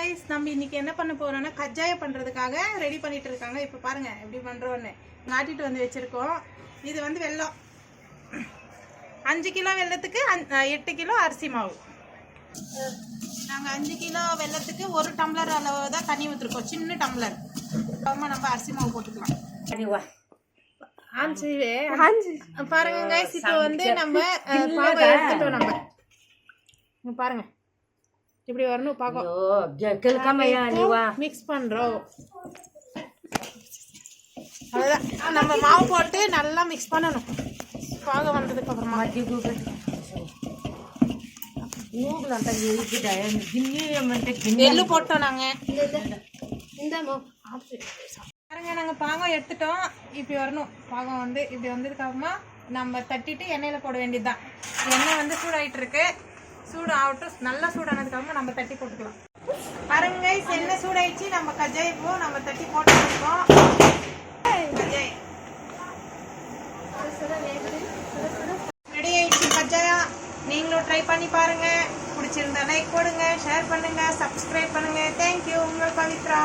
Guys நம்ம இன்னைக்கு என்ன பண்ண போறோம்னா கஜ்ஜாய பண்றதுக்காக ரெடி பண்ணிட்டு இருக்காங்க. இப்போ பாருங்க எப்படி பண்றோம்னு நாட்டிட்டு வந்து வெச்சிருக்கோம். இது வந்து வெல்லம் 5 கிலோ வெல்லத்துக்கு 8 கிலோ அரிசி மாவு. நாங்க 5 கிலோ வெல்லத்துக்கு 1 டம்ளர் அளவு தான் தண்ணி ஊத்திருக்கோம். சின்ன டம்ளர். அப்புறமா நம்ம அரிசி மாவு போட்டுக்கலாம். பாருங்க गाइस இப்போ வந்து நம்ம பாவை எடுத்துட்டோம். நம்ம பாருங்க இப்படி வரணும் பாக்க மிக்ஸ் பண்றோம். அவ்வளவுதான் நம்ம மாவு போட்டு நல்லா மிக்ஸ் பண்ணணும். பாக வந்ததுக்கு அப்புறமா எள்ளு போட்டோம் நாங்க. பாருங்க நாங்க பாகம் எடுத்துட்டோம். இப்படி வரணும் பாகம் வந்து இப்படி வந்ததுக்கு அப்புறமா நம்ம தட்டிட்டு எண்ணெயில போட வேண்டியதுதான். எண்ணெய் வந்து சூடாயிட்டு இருக்கு. சூடு ஆகட்டும். நல்லா சூடானதுக்கு அப்புறமா நம்ம தட்டி போட்டுக்கலாம். பாருங்க எண்ணெய் சூடாயிடுச்சு. நம்ம கஜ்ஜாய் இப்போ நம்ம தட்டி போட்டுருக்கோம். கஜ்ஜாய் ரெடி ஆயிடுச்சு. கஜ்ஜாயா நீங்களும் ட்ரை பண்ணி பாருங்க. பிடிச்சிருந்தா லைக் போடுங்க, ஷேர் பண்ணுங்க, சப்ஸ்கிரைப் பண்ணுங்க. தேங்க்யூ. உங்கள் பவித்ரா.